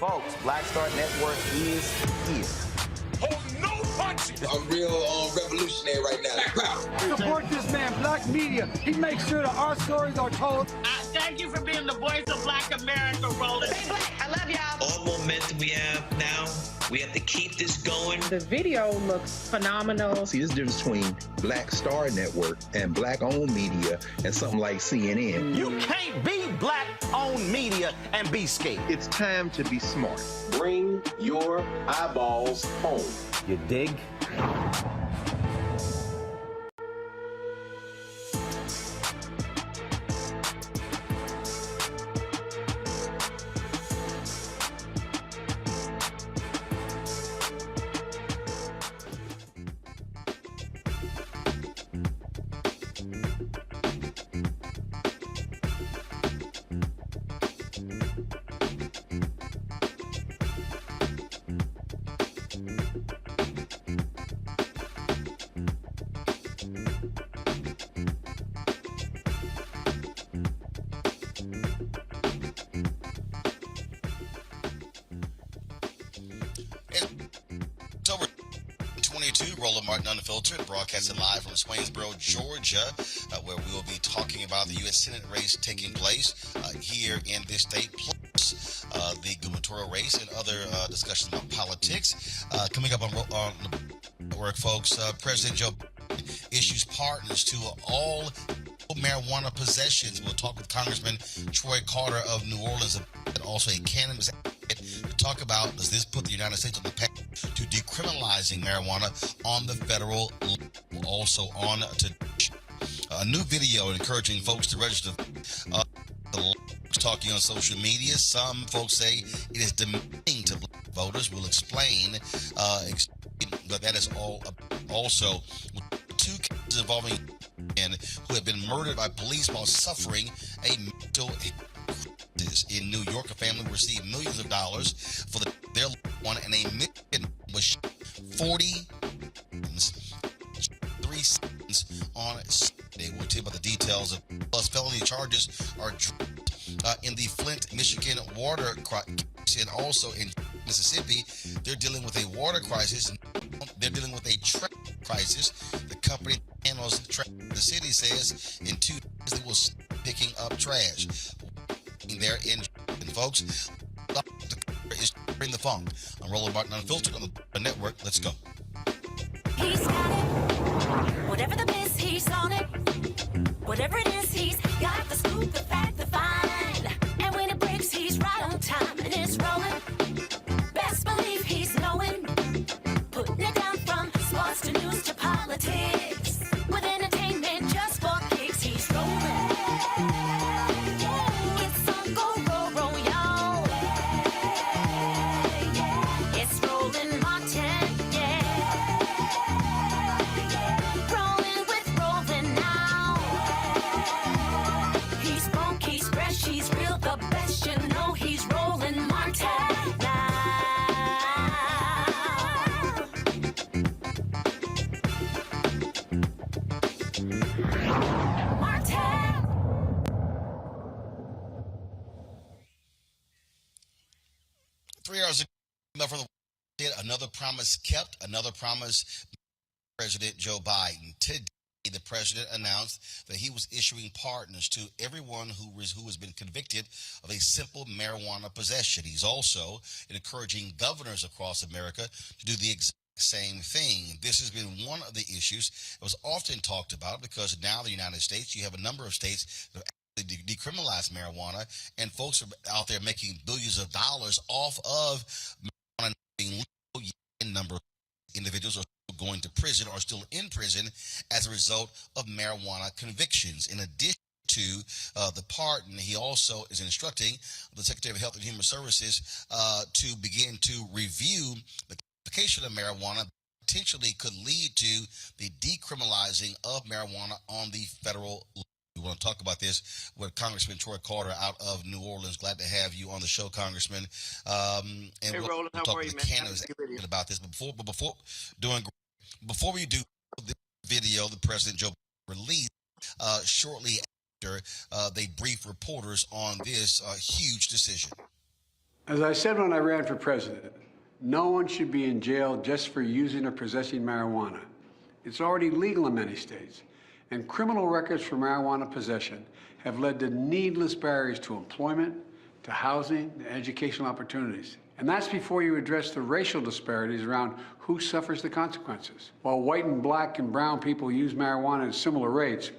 Folks, Black Star Network is here. Hold no punches! I'm real revolutionary right now. Support this man, Black Media. He makes sure that our stories are told. Thank you for being the voice of Black America, Roland. Stay black. I love y'all. All momentum we have now, we have to keep this going. The video looks phenomenal. See, there's a difference between Black Star Network and Black-owned media and something like CNN. You can't be Black-owned media and be scared. It's time to be smart. Bring your eyeballs home. You dig? Roland Martin Unfiltered, broadcasting live from Swainsboro, Georgia, where we will be talking about the U.S. Senate race taking place here in this state, plus the gubernatorial race and other discussions about politics. Coming up on the network, folks, President Joe Biden issues pardons to all marijuana possessions. We'll talk with Congressman Troy Carter of New Orleans, and also a cannabis advocate, to talk about, does this put the United States on the path to decriminalizing marijuana on the federal level? Also on to a new video encouraging folks to register. Talking on social media, some folks say it is demeaning to black voters. We'll explain, but that is all. Also, two cases involving men who have been murdered by police while suffering a mental crisis in New York. A family received millions of dollars for their loved one, and a Michigan was 40 3 seconds on Sunday. We'll tell you about the details of plus felony charges are in the Flint, Michigan water crisis, and also in Mississippi. They're dealing with a water crisis. They're dealing with a traffic crisis. The company that handles traffic in the city says in 2 days they will start picking up trash. There in folks, is bring the funk. I'm Roland Martin Unfiltered on the network. Let's go. He's got it. Whatever the miss, he's on it. Whatever it is, he's got the scoop, the fact, the find. And when it breaks, he's right on time and it's rolling. Best believe he's knowing. Putting it down from sports to news to politics. With entertainment just for kicks, he's rolling. It's on go, roll, roll, y'all. It's Roland Martin, yeah. Rolling with Roland now. He's funky, he's fresh, he's real, the best, you know he's Roland Martin. 3 hours ago, from another promise kept, another promise. President Joe Biden. Today, the president announced that he was issuing pardons to everyone who has been convicted of a simple marijuana possession. He's also encouraging governors across America to do the exact same thing. This has been one of the issues that was often talked about because now in the United States, you have a number of states that have decriminalized marijuana, and folks are out there making billions of dollars off of marijuana being legal. In number of individuals are going to prison or still in prison as a result of marijuana convictions. In addition to the pardon, he also is instructing the Secretary of Health and Human Services to begin to review the application of marijuana potentially could lead to the decriminalizing of marijuana on the federal level. We want to talk about this with Congressman Troy Carter out of New Orleans. Glad to have you on the show, Congressman. And Hey, we'll Roland, how talk are with you, the man? candidates about this. But before we do the video, the President Joe Biden released shortly after they briefed reporters on this huge decision. As I said when I ran for president, no one should be in jail just for using or possessing marijuana. It's already legal in many states, and criminal records for marijuana possession have led to needless barriers to employment, to housing, to educational opportunities. And that's before you address the racial disparities around who suffers the consequences. While white and black and brown people use marijuana at similar rates,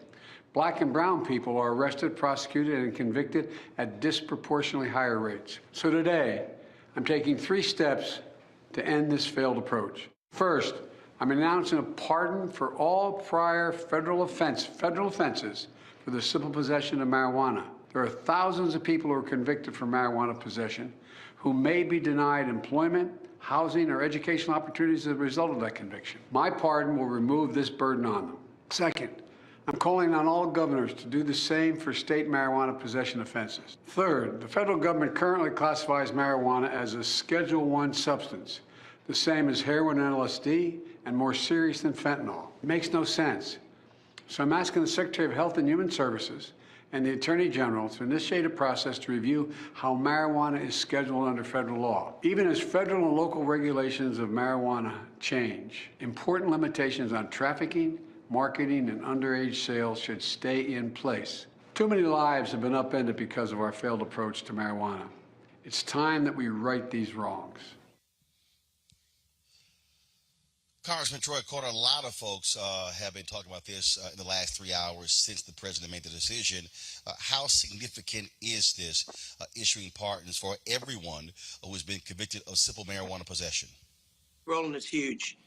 black and brown people are arrested, prosecuted, and convicted at disproportionately higher rates. So today, I'm taking 3 steps to end this failed approach. First, I'm announcing a pardon for all prior federal offenses for the simple possession of marijuana. There are thousands of people who are convicted for marijuana possession who may be denied employment, housing, or educational opportunities as a result of that conviction. My pardon will remove this burden on them. Second, I'm calling on all governors to do the same for state marijuana possession offenses. Third, the federal government currently classifies marijuana as a Schedule I substance, the same as heroin and LSD, and more serious than fentanyl. It makes no sense. So I'm asking the Secretary of Health and Human Services and the Attorney General to initiate a process to review how marijuana is scheduled under federal law. Even as federal and local regulations of marijuana change, important limitations on trafficking, marketing, and underage sales should stay in place. Too many lives have been upended because of our failed approach to marijuana. It's time that we right these wrongs. Congressman Troy Carter, a lot of folks have been talking about this in the last 3 hours since the president made the decision. How significant is this issuing pardons for everyone who has been convicted of simple marijuana possession? Roland, it's huge.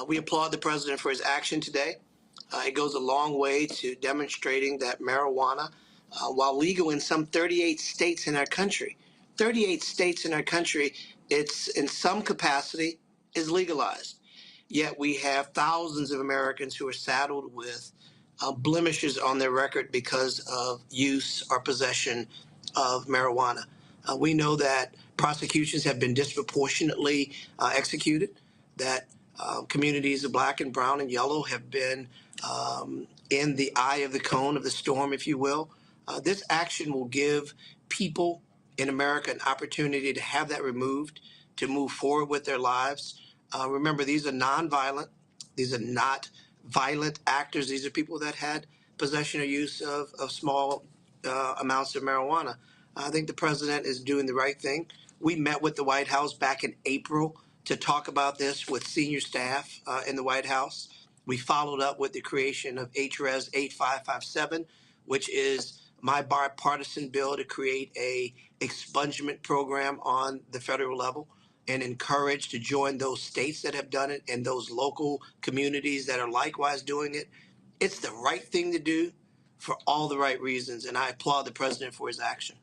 We applaud the president for his action today. It goes a long way to demonstrating that marijuana, while legal in some 38 states in our country, it's in some capacity is legalized. Yet we have thousands of Americans who are saddled with blemishes on their record because of use or possession of marijuana. We know that prosecutions have been disproportionately executed, that communities of black and brown and yellow have been in the eye of the cone of the storm, if you will. This action will give people in America an opportunity to have that removed, to move forward with their lives. Remember, these are nonviolent. These are not violent actors. These are people that had possession or use of small amounts of marijuana. I think the president is doing the right thing. We met with the White House back in April to talk about this with senior staff in the White House. We followed up with the creation of HRES 8557, which is my bipartisan bill to create a expungement program on the federal level, and encourage to join those states that have done it and those local communities that are likewise doing it. It's the right thing to do for all the right reasons, and I applaud the president for his action.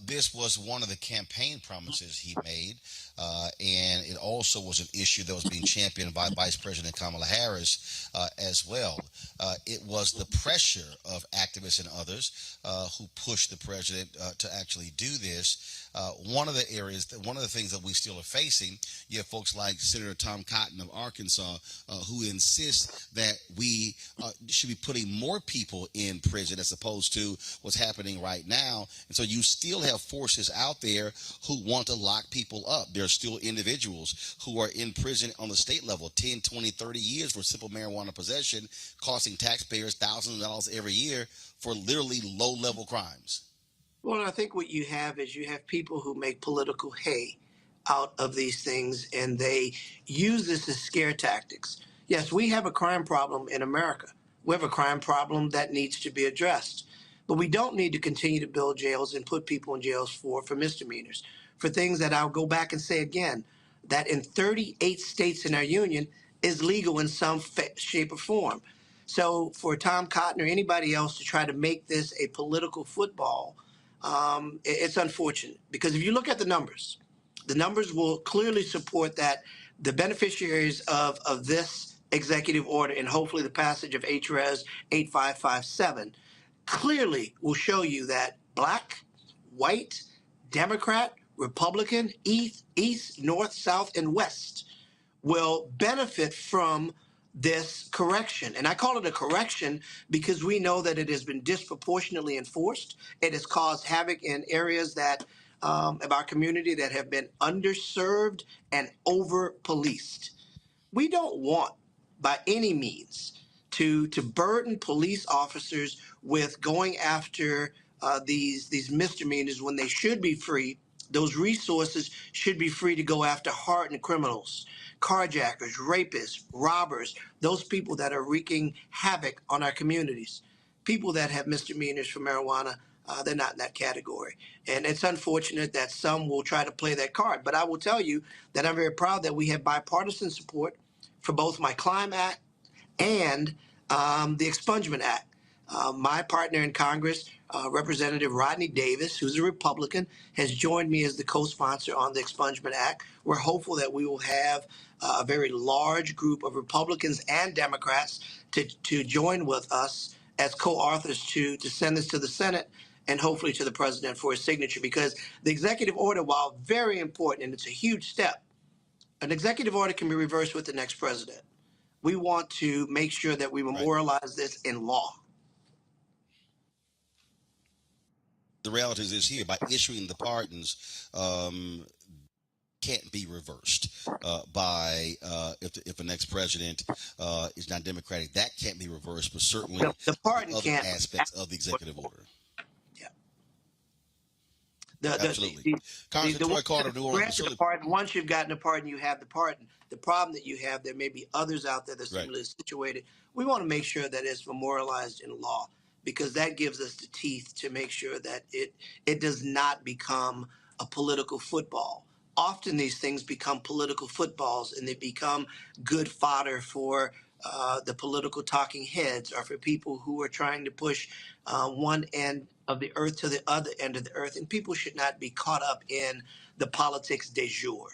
This was one of the campaign promises he made, and it also was an issue that was being championed by Vice President Kamala Harris as well. It was the pressure of activists and others who pushed the president to actually do this. One of the things that we still are facing, you have folks like Senator Tom Cotton of Arkansas who insists that we should be putting more people in prison as opposed to what's happening right now. And so you still have forces out there who want to lock people up. There are still individuals who are in prison on the state level, 10, 20, 30 years for simple marijuana possession, costing taxpayers thousands of dollars every year for literally low-level crimes. Well, I think what you have is you have people who make political hay out of these things, and they use this as scare tactics. Yes, we have a crime problem in America. We have a crime problem that needs to be addressed. But we don't need to continue to build jails and put people in jails for misdemeanors, for things that I'll go back and say again, that in 38 states in our union is legal in some shape or form. So for Tom Cotton or anybody else to try to make this a political football, it's unfortunate, because if you look at the numbers will clearly support that the beneficiaries of this executive order and hopefully the passage of HRES 8557 clearly will show you that black, white, Democrat, Republican, east, north, south, and west will benefit from this correction. And I call it a correction because we know that it has been disproportionately enforced. It has caused havoc in areas that of our community that have been underserved and over-policed. We don't want, by any means, to burden police officers with going after these misdemeanors when they should be free. Those resources should be free to go after hardened criminals, carjackers, rapists, robbers, those people that are wreaking havoc on our communities. People that have misdemeanors for marijuana, they're not in that category. And it's unfortunate that some will try to play that card. But I will tell you that I'm very proud that we have bipartisan support for both my Climb Act and the Expungement Act. My partner in Congress, Representative Rodney Davis, who's a Republican, has joined me as the co-sponsor on the Expungement Act. We're hopeful that we will have a very large group of Republicans and Democrats to join with us as co-authors to send this to the Senate and hopefully to the president for his signature, because the executive order, while very important and it's a huge step, an executive order can be reversed with the next president. We want to make sure that we memorialize this in law. The reality is here, by issuing the pardons, can't be reversed by if the next president is not Democratic. That can't be reversed, but certainly the pardon other can't aspects of the executive order. Yeah. Absolutely. Congressman Troy Carter, New Orleans. The pardon. Once you've gotten a pardon, you have the pardon. The problem that you have, there may be others out there that are similarly situated. We want to make sure that it's memorialized in law, because that gives us the teeth to make sure that it does not become a political football. Often these things become political footballs, and they become good fodder for the political talking heads, or for people who are trying to push one end of the earth to the other end of the earth. And people should not be caught up in the politics de jour.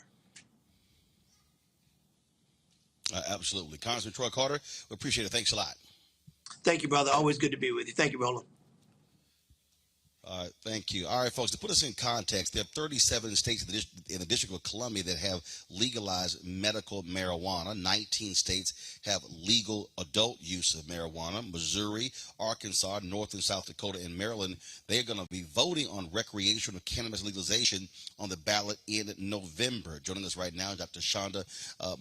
Absolutely. Congressman Troy Carter, we appreciate it. Thanks a lot. Thank you, brother. Always good to be with you. Thank you, Roland. Thank you. All right, folks, to put us in context, there are 37 states in the District of Columbia that have legalized medical marijuana. 19 states have legal adult use of marijuana. Missouri, Arkansas, North and South Dakota, and Maryland, they're going to be voting on recreational cannabis legalization on the ballot in November. Joining us right now, Dr. Shonda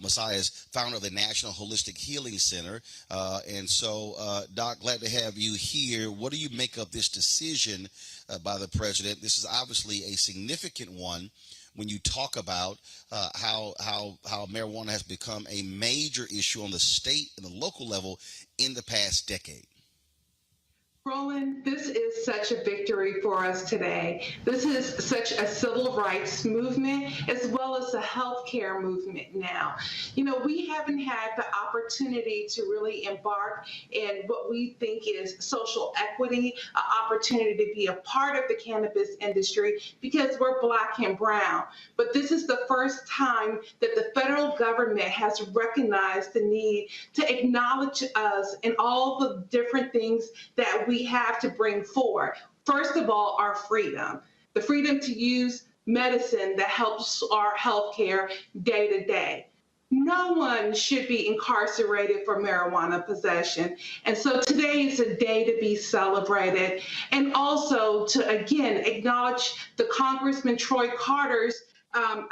Messias, founder of the National Holistic Healing Center. And so, Doc, glad to have you here. What do you make of this decision by the president? This is obviously a significant one when you talk about how marijuana has become a major issue on the state and the local level in the past decade. Roland, this is such a victory for us today. This is such a civil rights movement as well as a healthcare movement now. You know, we haven't had the opportunity to really embark in what we think is social equity, an opportunity to be a part of the cannabis industry because we're Black and brown. But this is the first time that the federal government has recognized the need to acknowledge us and all the different things that we have to bring forward. First of all, our freedom, the freedom to use medicine that helps our healthcare day to day. No one should be incarcerated for marijuana possession. And so today is a day to be celebrated. And also to, again, acknowledge the Congressman Troy Carter's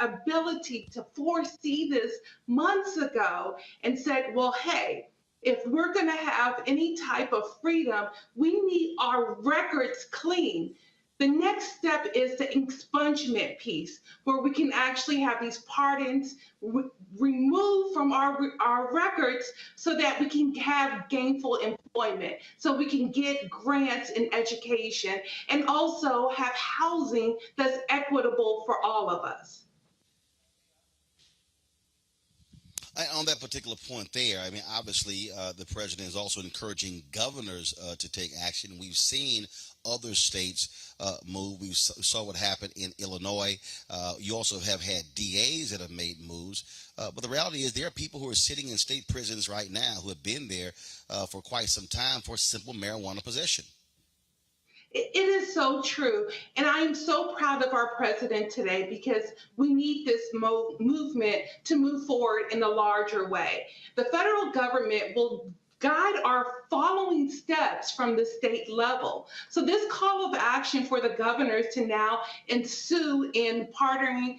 ability to foresee this months ago and said, well, hey, if we're going to have any type of freedom, we need our records clean. The next step is the expungement piece, where we can actually have these pardons removed from our records so that we can have gainful employment, so we can get grants in education, and also have housing that's equitable for all of us. On that particular point there, I mean, obviously, the president is also encouraging governors to take action. We've seen other states move. We saw what happened in Illinois. You also have had DAs that have made moves. But the reality is there are people who are sitting in state prisons right now who have been there for quite some time for simple marijuana possession. It is so true. And I am so proud of our president today because we need this movement to move forward in a larger way. The federal government will guide our following steps from the state level. So this call of action for the governors to now ensue in pardoning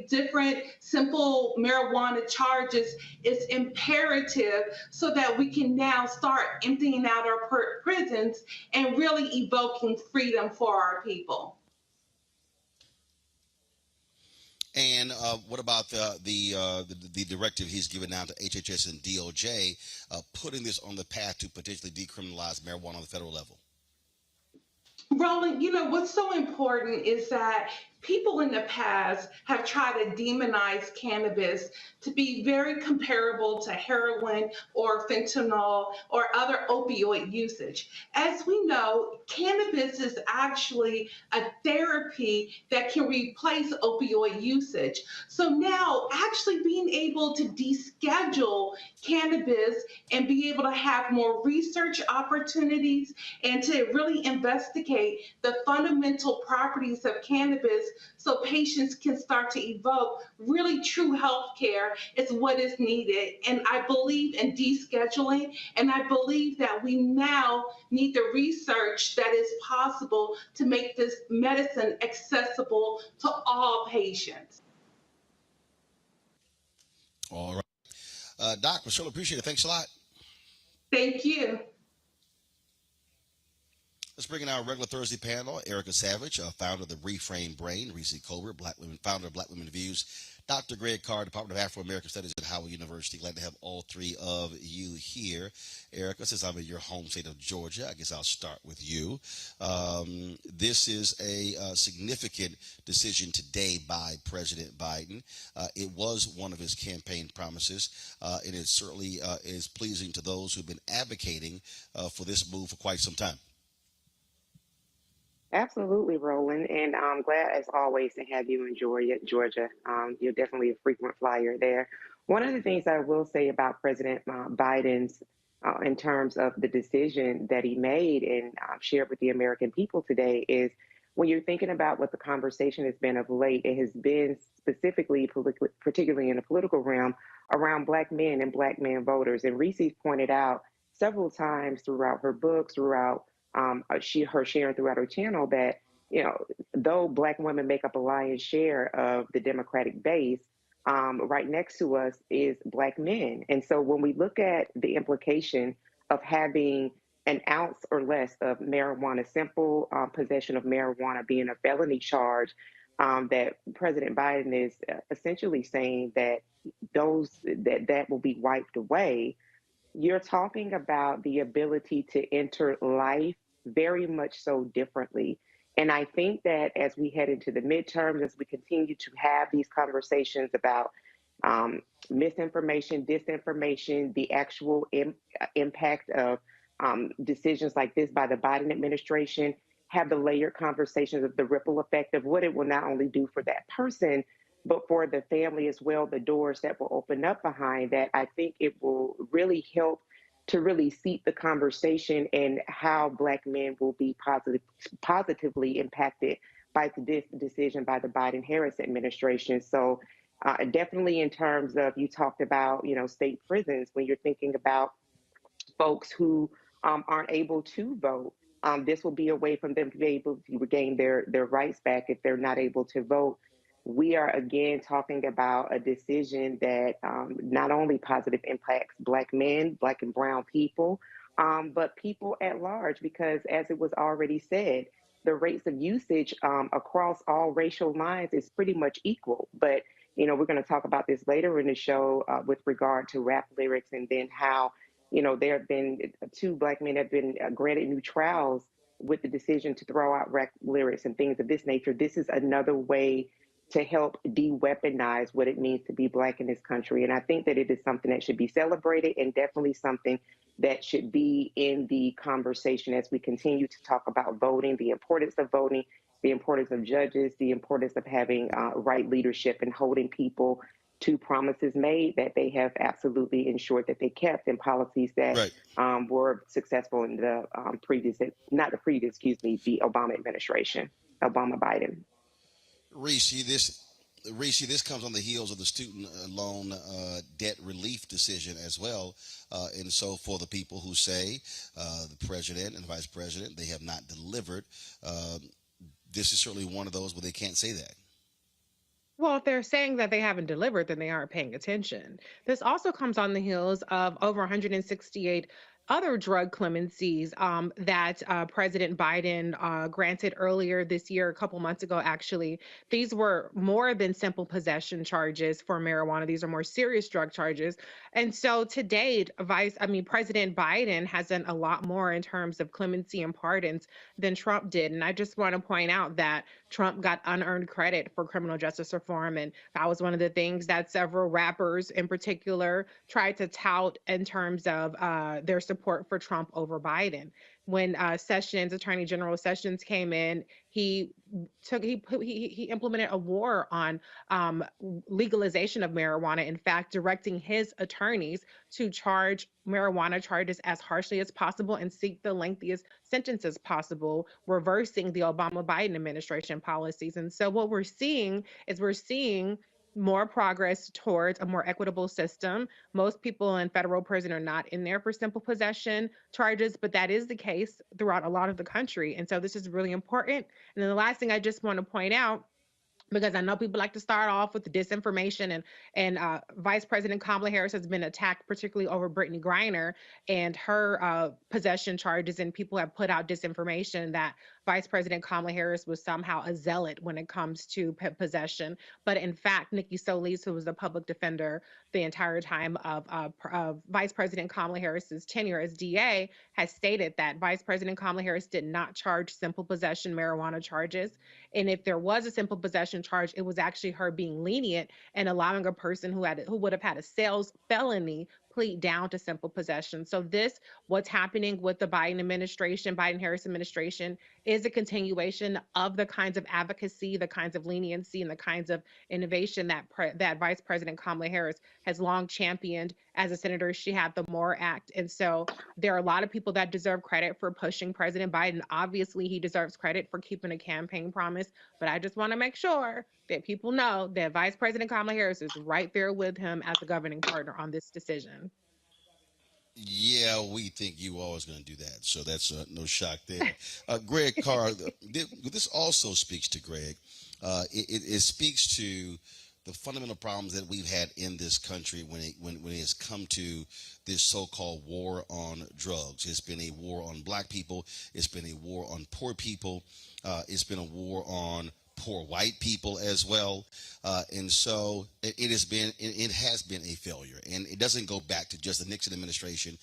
different simple marijuana charges is imperative so that we can now start emptying out our prisons and really evoking freedom for our people. And what about the directive he's given now to HHS and DOJ, putting this on the path to potentially decriminalize marijuana on the federal level? Roland, you know, what's so important is that people in the past have tried to demonize cannabis to be very comparable to heroin or fentanyl or other opioid usage. As we know, cannabis is actually a therapy that can replace opioid usage. So now actually being able to deschedule cannabis and be able to have more research opportunities and to really investigate the fundamental properties of cannabis so patients can start to evoke really true health care is what is needed. And I believe in descheduling, and I believe that we now need the research that is possible to make this medicine accessible to all patients. All right. Doc, we sure appreciate it. Thanks a lot. Thank you. Let's bring in our regular Thursday panel. Erica Savage, founder of the Reframe Brain, Reese Colbert, founder of Black Women Views, Dr. Greg Carr, Department of Afro-American Studies at Howard University. Glad to have all three of you here. Erica, since I'm in your home state of Georgia, I guess I'll start with you. This is a significant decision today by President Biden. It was one of his campaign promises, and it certainly is pleasing to those who've been advocating for this move for quite some time. Absolutely, Roland, and I'm glad, as always, to have you in Georgia. You're definitely a frequent flyer there. One of the things I will say about President Biden's, in terms of the decision that he made and shared with the American people today, is when you're thinking about what the conversation has been of late, it has been specifically, particularly in the political realm, around Black men and Black man voters. And Reese pointed out several times throughout her book, throughout her sharing throughout her channel that, you know, though Black women make up a lion's share of the Democratic base, right next to us is Black men. And so when we look at the implication of having an ounce or less of marijuana, simple possession of marijuana being a felony charge, that President Biden is essentially saying that that will be wiped away, you're talking about the ability to enter life very much so differently. And I think that as we head into the midterms, as we continue to have these conversations about misinformation, disinformation, the actual impact of decisions like this by the Biden administration, have the layered conversations of the ripple effect of what it will not only do for that person, but for the family as well, the doors that will open up behind that. I think it will really help to really seat the conversation and how Black men will be positively impacted by this decision by the Biden-Harris administration. So Definitely in terms of, you talked about, state prisons, when you're thinking about folks who aren't able to vote. This will be a way for them to be able to regain their rights back if they're not able to vote. We are again talking about a decision that not only positive impacts Black men, Black and brown people, but people at large, because as it was already said, the rates of usage across all racial lines is pretty much equal. But we're going to talk about this later in the show with regard to rap lyrics, and then how there have been 2 Black men have been granted new trials with the decision to throw out rap lyrics and things of this nature. This is another way to help de-weaponize what it means to be Black in this country. And I think that it is something that should be celebrated, and definitely something that should be in the conversation as we continue to talk about voting, the importance of voting, the importance of judges, the importance of having right leadership and holding people to promises made that they have absolutely ensured that they kept, in policies that were successful in the the Obama administration, Obama-Biden. Reese, this comes on the heels of the student loan debt relief decision as well. And so for the people who say the president and vice president, they have not delivered, this is certainly one of those where they can't say that. Well, if they're saying that they haven't delivered, then they aren't paying attention. This also comes on the heels of over 168 other drug clemencies that President Biden granted earlier this year, a couple months ago, actually. These were more than simple possession charges for marijuana. These are more serious drug charges. And so to date, President Biden has done a lot more in terms of clemency and pardons than Trump did. And I just want to point out that Trump got unearned credit for criminal justice reform. And that was one of the things that several rappers in particular tried to tout in terms of their support for Trump over Biden. When Attorney General Sessions came in, he implemented a war on legalization of marijuana. In fact, directing his attorneys to charge marijuana charges as harshly as possible and seek the lengthiest sentences possible, reversing the Obama-Biden administration policies. And so what we're seeing is more progress towards a more equitable system. Most people in federal prison are not in there for simple possession charges, but that is the case throughout a lot of the country. And so this is really important. And then the last thing I just want to point out, because I know people like to start off with the disinformation, and Vice President Kamala Harris has been attacked, particularly over Brittany Griner and her possession charges, and people have put out disinformation that Vice President Kamala Harris was somehow a zealot when it comes to possession. But in fact, Nikki Solis, who was the public defender the entire time of Vice President Kamala Harris's tenure as DA, has stated that Vice President Kamala Harris did not charge simple possession marijuana charges. And if there was a simple possession charge, it was actually her being lenient and allowing a person who would have had a sales felony plead down to simple possession. So what's happening with the Biden-Harris administration, is a continuation of the kinds of advocacy, the kinds of leniency, and the kinds of innovation that Vice President Kamala Harris has long championed. As a senator, she had the MORE Act. And so there are a lot of people that deserve credit for pushing President Biden. Obviously, he deserves credit for keeping a campaign promise. But I just want to make sure that people know that Vice President Kamala Harris is right there with him as a governing partner on this decision. Yeah, we think you were always going to do that. So that's no shock there. Greg Carr, this also speaks to Greg. It speaks to the fundamental problems that we've had in this country when it has come to this so-called war on drugs. It's been a war on Black people. It's been a war on poor people. It's been a war on poor white people as well, and so it has been a failure. And it doesn't go back to just the Nixon administration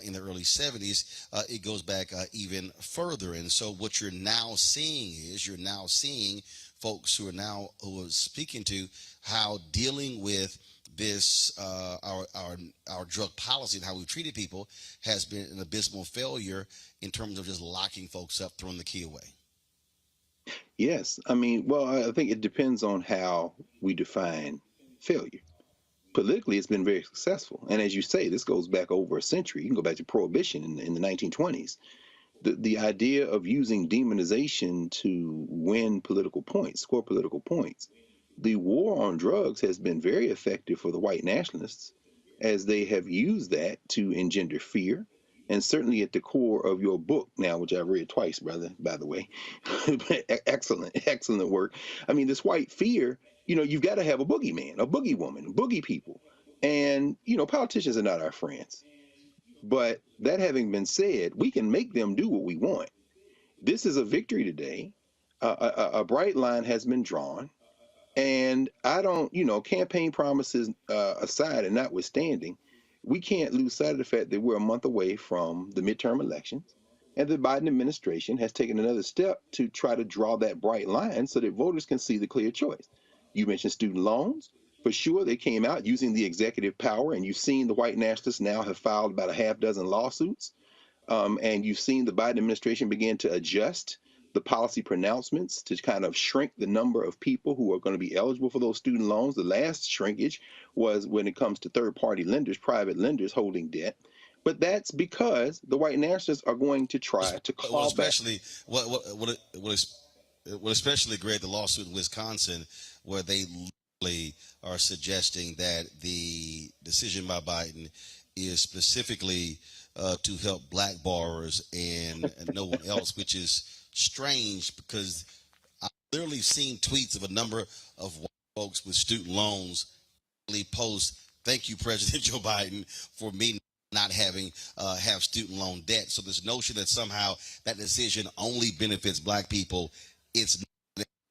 in the early 70s. It goes back even further. And so what you're now seeing folks who are speaking to how dealing with this our drug policy and how we've treated people has been an abysmal failure in terms of just locking folks up, throwing the key away. Yes. I think it depends on how we define failure. Politically, it's been very successful. And as you say, this goes back over a century. You can go back to Prohibition in the 1920s. The idea of using demonization to win political points, score political points, the war on drugs has been very effective for the white nationalists, as they have used that to engender fear. And certainly at the core of your book now, which I've read twice, brother, by the way, excellent work. I mean, this white fear, you've got to have a boogeyman, a boogie woman, boogie people. And, politicians are not our friends. But that having been said, we can make them do what we want. This is a victory today. A bright line has been drawn. And I don't, campaign promises aside and notwithstanding, we can't lose sight of the fact that we're a month away from the midterm elections. And the Biden administration has taken another step to try to draw that bright line so that voters can see the clear choice. You mentioned student loans. For sure, they came out using the executive power, and you've seen the white nationalists now have filed about a half dozen lawsuits. And you've seen the Biden administration begin to adjust the policy pronouncements to kind of shrink the number of people who are going to be eligible for those student loans. The last shrinkage was when it comes to third-party lenders, private lenders holding debt. But that's because the white nationalists are going to try to call back. What especially great, the lawsuit in Wisconsin, where they literally are suggesting that the decision by Biden is specifically to help black borrowers and no one else, which is strange because I've literally seen tweets of a number of white folks with student loans post, "Thank you, President Joe Biden, for me not having have student loan debt." So this notion that somehow that decision only benefits black people, it's not.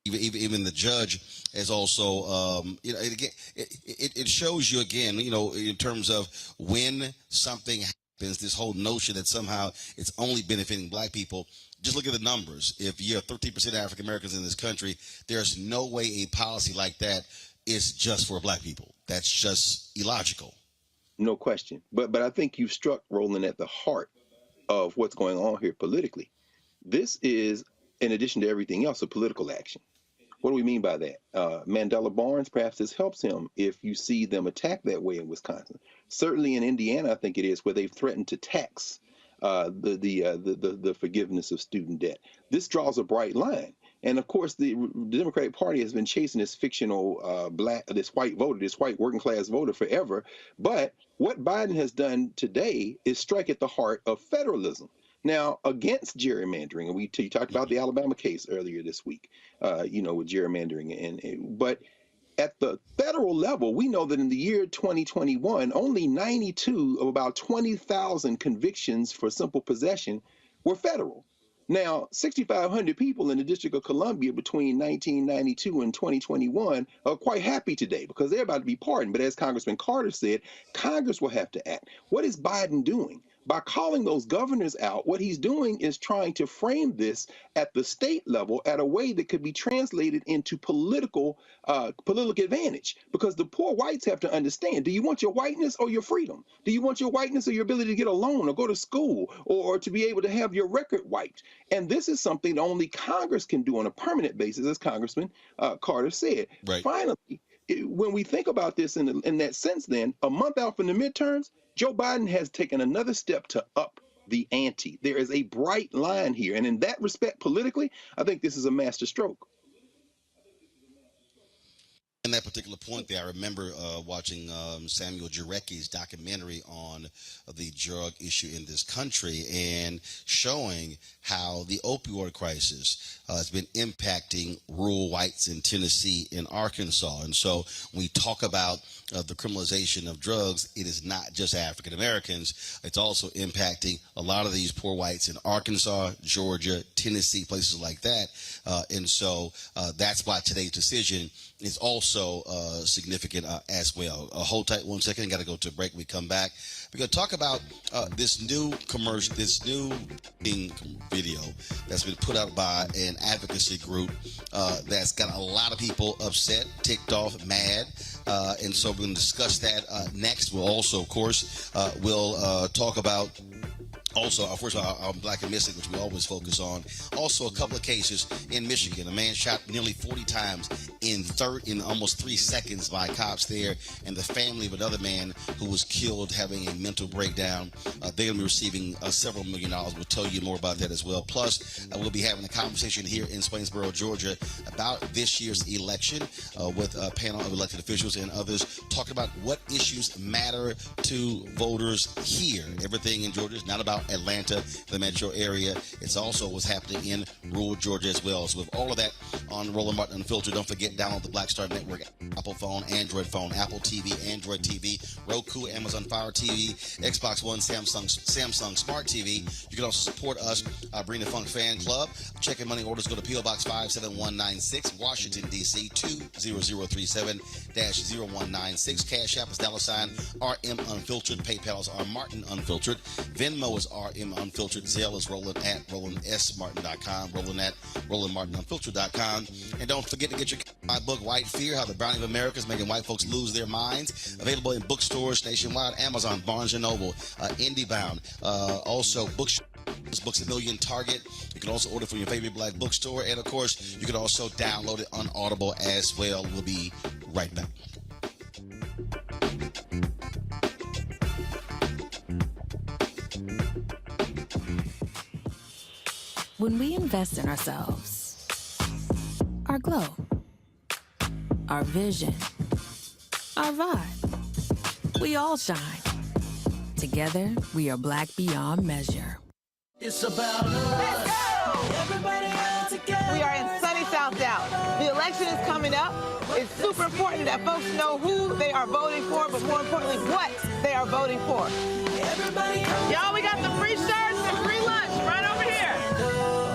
Even the judge is also, it shows you again, in terms of when something happens, this whole notion that somehow it's only benefiting black people. Just look at the numbers. If you're 13% African Americans in this country, there's no way a policy like that is just for black people. That's just illogical. No question. But I think you've struck, Roland, at the heart of what's going on here politically. This is, in addition to everything else, a political action. What do we mean by that? Mandela Barnes, perhaps this helps him if you see them attack that way in Wisconsin. Certainly in Indiana, I think it is, where they've threatened to tax the forgiveness of student debt. This draws a bright line. And of course, the Democratic Party has been chasing this fictional this white voter, this white working class voter forever. But what Biden has done today is strike at the heart of federalism. Now, against gerrymandering, and you talked about the Alabama case earlier this week, with gerrymandering, but at the federal level, we know that in the year 2021, only 92 of about 20,000 convictions for simple possession were federal. Now, 6,500 people in the District of Columbia between 1992 and 2021 are quite happy today because they're about to be pardoned. But as Congressman Carter said, Congress will have to act. What is Biden doing? By calling those governors out, what he's doing is trying to frame this at the state level at a way that could be translated into political advantage. Because the poor whites have to understand, do you want your whiteness or your freedom? Do you want your whiteness or your ability to get a loan or go to school or to be able to have your record wiped? And this is something that only Congress can do on a permanent basis, as Congressman Carter said. Right. Finally, when we think about this in that sense, then, a month out from the midterms, Joe Biden has taken another step to up the ante. There is a bright line here. And in that respect, politically, I think this is a master stroke. In that particular point there, I remember watching Samuel Jarecki's documentary on the drug issue in this country and showing how the opioid crisis has been impacting rural whites in Tennessee and Arkansas. And so when we talk about the criminalization of drugs, it is not just African Americans. It's also impacting a lot of these poor whites in Arkansas, Georgia, Tennessee, places like that. And so that's why today's decision is also significant as well. Hold tight 1 second. Got to go to a break. We come back. We're going to talk about this new commercial, this new video that's been put out by an advocacy group that's got a lot of people upset, ticked off, mad. And so we're going to discuss that next. We'll also, of course, we'll talk about Also, first of all, our Black and Missing, which we always focus on. Also, a couple of cases in Michigan. A man shot nearly 40 times in almost 3 seconds by cops there, and the family of another man who was killed having a mental breakdown. They're going to be receiving several $1 million. We'll tell you more about that as well. Plus, we'll be having a conversation here in Swainsboro, Georgia, about this year's election with a panel of elected officials and others talking about what issues matter to voters here. Everything in Georgia is not about Atlanta, the metro area. It's also what's happening in rural Georgia as well. So with all of that on Roland Martin Unfiltered, don't forget, download the Black Star Network, Apple phone, Android phone, Apple TV, Android TV, Roku, Amazon Fire TV, Xbox One, Samsung Smart TV. You can also support us, Bring the Funk Fan Club. Check and money orders, go to P.O. Box 57196, Washington, D.C. 20037-0196. Cash App is $RM Unfiltered. PayPal is R Martin Unfiltered. Venmo is RM Unfiltered. Zelle is Roland at RolandSMartin.com. Roland at RolandMartinUnfiltered.com. And don't forget to get my book, White Fear, How the Browning of America is Making White Folks Lose Their Minds. Available in bookstores nationwide, Amazon, Barnes & Noble, IndieBound. Also, Books A Million, Target. You can also order from your favorite Black bookstore. And, of course, you can also download it on Audible as well. We'll be right back. When we invest in ourselves, our glow, our vision, our vibe, we all shine. Together, we are Black beyond measure. It's about us. Everybody out together. We are in sunny South Dallas. The election is coming up. It's super important that folks know who they are voting for, but more importantly, what they are voting for. Y'all, we got the free shirts and free lunch right over here.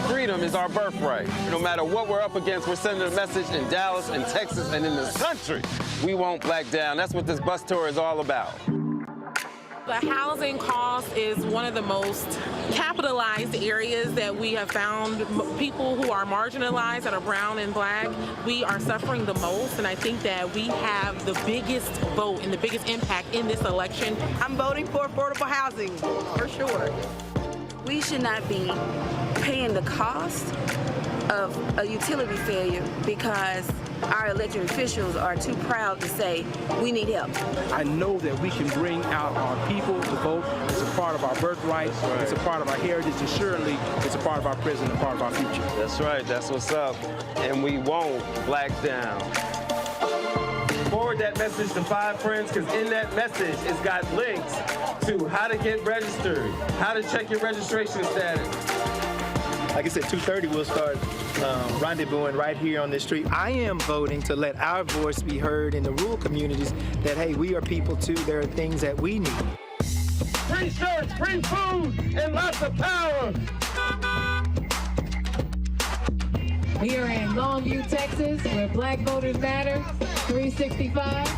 Freedom is our birthright. No matter what we're up against, we're sending a message in Dallas and Texas and in the country. We won't back down. That's what this bus tour is all about. The housing cost is one of the most capitalized areas that we have found. People who are marginalized, that are brown and Black, we are suffering the most, and I think that we have the biggest vote and the biggest impact in this election. I'm voting for affordable housing, for sure. We should not be paying the cost of a utility failure because our elected officials are too proud to say we need help. I know that we can bring out our people to vote. It's a part of our birthright. Right. It's a part of our heritage, and surely it's a part of our present and part of our future. That's right. That's what's up. And we won't black down. Forward that message to 5 friends, because in that message, it's got links to how to get registered, how to check your registration status. Like I said, 2:30 we'll start rendezvousing right here on this street. I am voting to let our voice be heard in the rural communities that, hey, we are people too. There are things that we need. Free shirts, free food, and lots of power. We are in Longview, Texas, where Black voters matter, 365.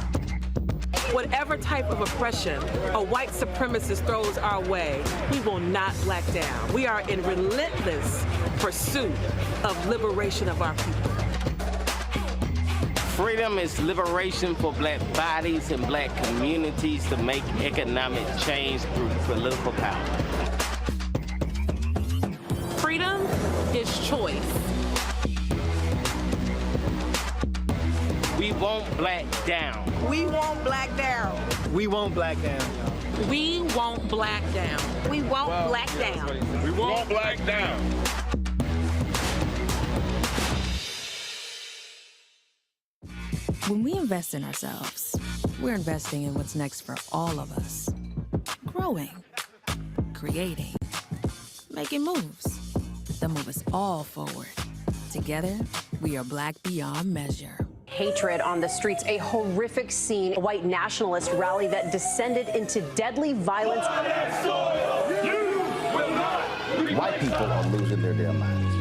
Whatever type of oppression a white supremacist throws our way, we will not black down. We are in relentless pursuit of liberation of our people. Freedom is liberation for Black bodies and Black communities to make economic change through political power. Freedom is choice. We won't black down. We won't black down. We won't black down. We won't black down. We won't black down. We won't black down. When we invest in ourselves, we're investing in what's next for all of us. Growing, creating, making moves that move us all forward. Together, we are Black beyond measure. Hatred on the streets, a horrific scene, a white nationalist rally that descended into deadly violence. White people are losing their damn minds.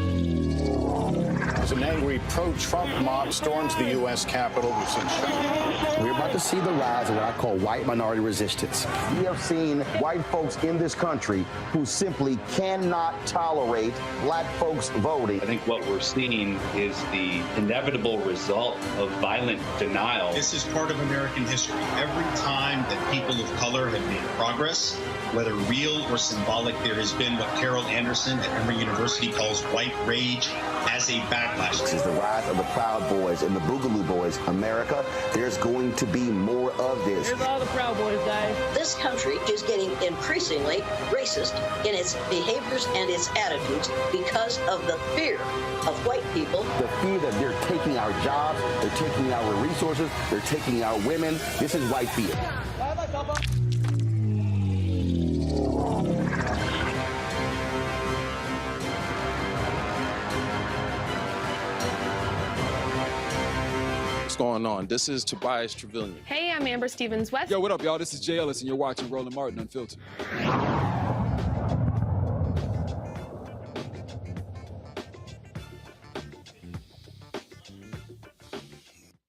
As an angry pro-Trump mob storms the U.S. Capitol, we've seen shooting. We're about to see the rise of what I call white minority resistance. We have seen white folks in this country who simply cannot tolerate black folks voting. I think what we're seeing is the inevitable result of violent denial. This is part of American history. Every time that people of color have made progress, whether real or symbolic, there has been what Carol Anderson at Emory University calls white rage as a backlash. This is the rise of the Proud Boys and the Boogaloo Boys. America, there's going to be more of this. Here's all the Proud Boys, guys. This country is getting increasingly racist in its behaviors and its attitudes because of the fear of white people. The fear that they're taking our jobs, they're taking our resources, they're taking our women. This is white fear. What's going on? This is Tobias Trevelyan. Hey, I'm Amber Stevens-West. Yo, what up, y'all? This is Jay Ellis, and you're watching Roland Martin Unfiltered.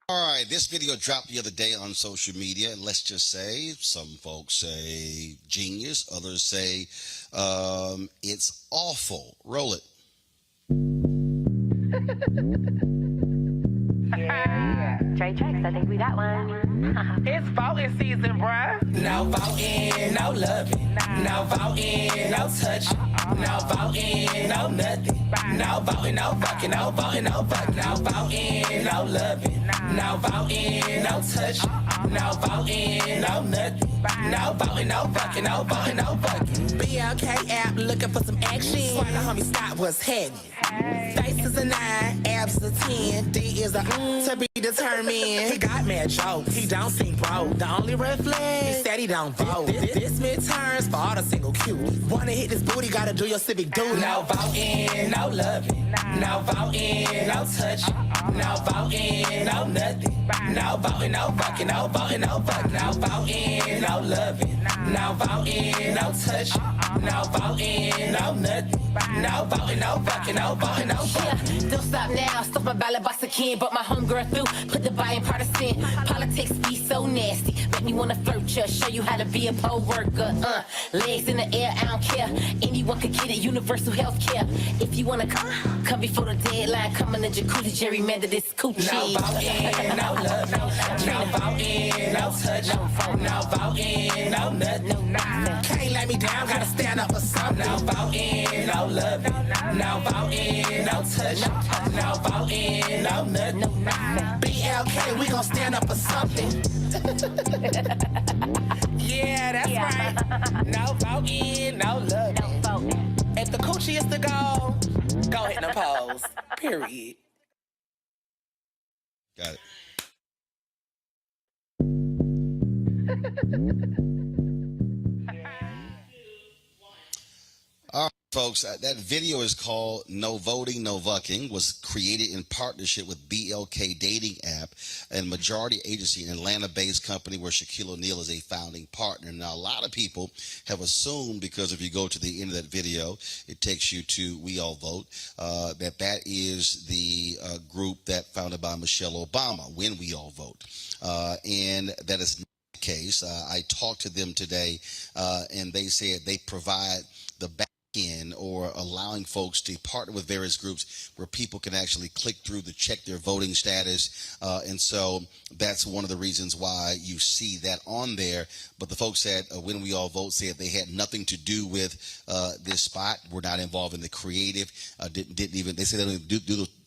All right, this video dropped the other day on social media, and let's just say, some folks say genius, others say it's awful. Roll it. Yeah. Trey Tracks, I think we got one. It's voting season, bruh. No voting, no loving. No voting, no touching. No voting, no nothing. No voting, no fucking. No voting, no fucking. No voting, no loving. No voting, no touching. No voting, no nothing. No voting, no fucking. No voting, no fucking. BLK app looking for some action. Swear the homie stop what's happening. Face is a 9, abs is a 10, D is a to be determined. He got mad jokes, he don't seem broke. The only red flag, he said he don't vote. This midterms for all the single cuties. Wanna hit this booty, gotta do your civic duty. No voting, no loving. No voting, no touching. No voting, no nothing. No voting, no fucking. No voting, no fucking. No voting, no loving. No voting, no touching. No voting, no nothing. No voting, no fucking. No voting, no fucking. Yeah, don't stop now. Stop my ballot box again. But my homegirl through. Put the buy in partisan. Politics be so nasty. Make me wanna flirt ya. Show you how to be a poll worker. Legs in the air, I don't care. Anyone could get it. Universal health care. If you wanna come before the deadline. Come in the jacuzzi, gerrymander this coochie. No voting, no love. No voting, no touch. No voting, no nothing. Can't let me down. Gotta stand up for something. No voting, no love. No voting, no touch. No voting, no nothing. BLK, we gon' stand up for something. Yeah, that's right. No voting, no loving. If the coochie is the goal, go ahead and pose. Period. Got it. All right, folks, that video is called No Voting, No Vucking, was created in partnership with BLK Dating App and Majority Agency, an Atlanta-based company where Shaquille O'Neal is a founding partner. Now, a lot of people have assumed, because if you go to the end of that video, it takes you to We All Vote, that is the group that founded by Michelle Obama, When We All Vote. And that is not the case. I talked to them today, and they said they provide the back end, or allowing folks to partner with various groups where people can actually click through to check their voting status, and so that's one of the reasons why you see that on there. But the folks at When We All Vote said they had nothing to do with this spot. We're not involved in the creative. Didn't even, they said they don't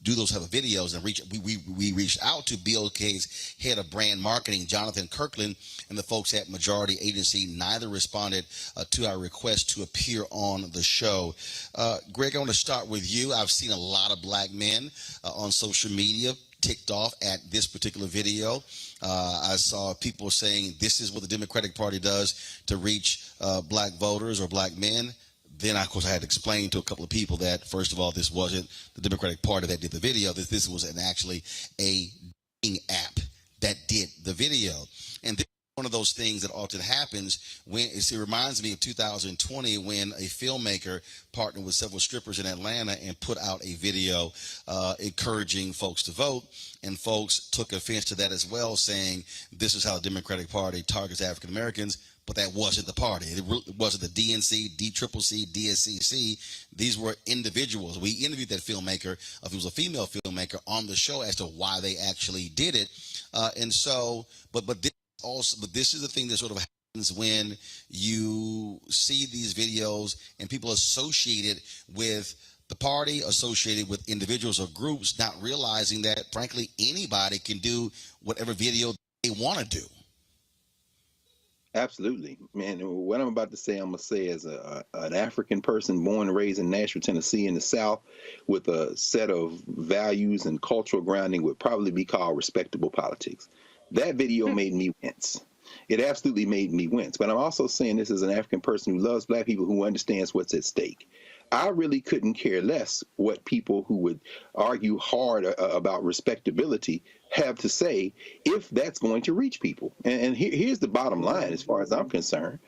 do those type of videos, and we reached out to BLK's head of brand marketing, Jonathan Kirkland, and the folks at Majority Agency. Neither responded to our request to appear on the show. Greg, I want to start with you. I've seen a lot of black men on social media ticked off at this particular video. I saw people saying this is what the Democratic Party does to reach black voters or black men. Then, of course, I had to explain to a couple of people that, first of all, this wasn't the Democratic Party that did the video. This was actually a dating app that did the video. And then one of those things that often happens when it reminds me of 2020 when a filmmaker partnered with several strippers in Atlanta and put out a video encouraging folks to vote, and folks took offense to that as well, saying this is how the Democratic Party targets African Americans. But that wasn't the party. It wasn't the DNC, DCCC, DSCC. These were individuals. We interviewed that filmmaker, if it was a female filmmaker, on the show as to why they actually did it. And so, but this is the thing that sort of happens when you see these videos and people associated with the party, associated with individuals or groups, not realizing that, frankly, anybody can do whatever video they want to do. Absolutely, man. What I'm about to say, I'm going to say as an African person born and raised in Nashville, Tennessee in the South, with a set of values and cultural grounding would probably be called respectable politics. That video made me wince. It absolutely made me wince. But I'm also saying this as an African person who loves Black people, who understands what's at stake. I really couldn't care less what people who would argue hard about respectability have to say if that's going to reach people. And here's the bottom line as far as I'm concerned.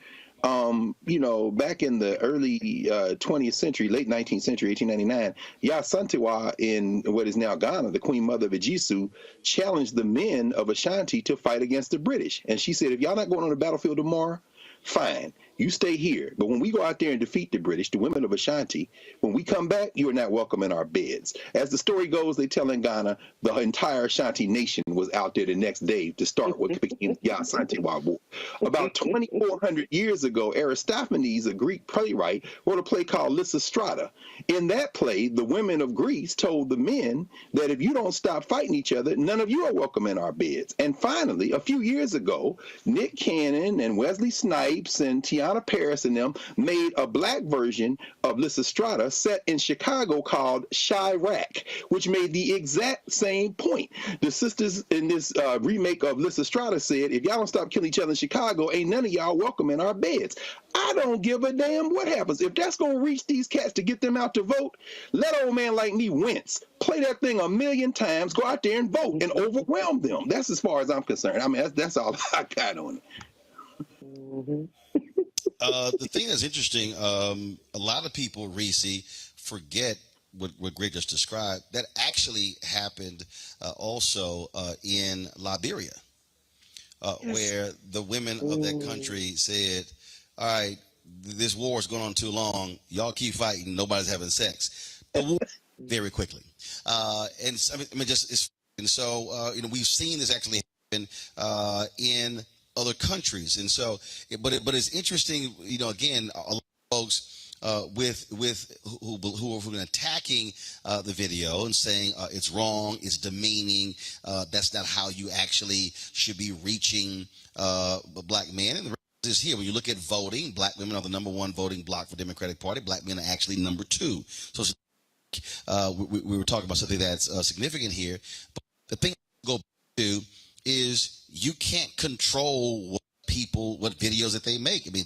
You know, back in the early 20th century, late 19th century, 1899, Yasantiwa in what is now Ghana, the Queen Mother of Ejisu, challenged the men of Ashanti to fight against the British. And she said, if y'all not going on the battlefield tomorrow, fine, you stay here. But when we go out there and defeat the British, the women of Ashanti, when we come back, you are not welcome in our beds. As the story goes, they tell in Ghana, the entire Ashanti nation was out there the next day to start what became the Yasantiwa War. About 2,400 years ago, Aristophanes, a Greek playwright, wrote a play called Lysistrata. In that play, the women of Greece told the men that if you don't stop fighting each other, none of you are welcome in our beds. And finally, a few years ago, Nick Cannon and Wesley Snipes and Tiana Paris and them made a Black version of Lysistrata set in Chicago called Chirac, which made the exact same point. The sisters in this remake of Lysistrata said, if y'all don't stop killing each other in Chicago, ain't none of y'all welcome in our beds. I don't give a damn what happens. If that's going to reach these cats to get them out to vote, let old man like me wince. Play that thing 1,000,000 times, go out there and vote and overwhelm them. That's as far as I'm concerned. I mean, that's all I got on it. The thing that's interesting, a lot of people, Reese, forget what Greg just described. That actually happened also in Liberia, where the women of that country said, all right, this war is going on too long. Y'all keep fighting. Nobody's having sex. The war very quickly. And so, you know, we've seen this actually happen in other countries. And so, but it's interesting, you know, again, a lot of folks who have been attacking the video and saying it's wrong, it's demeaning, that's not how you actually should be reaching Black men. And the is here. When you look at voting, Black women are the #1 voting bloc for Democratic Party. Black men are actually #2. So we were talking about something that's significant here. But the thing I go back to is you can't control what videos that they make. I mean,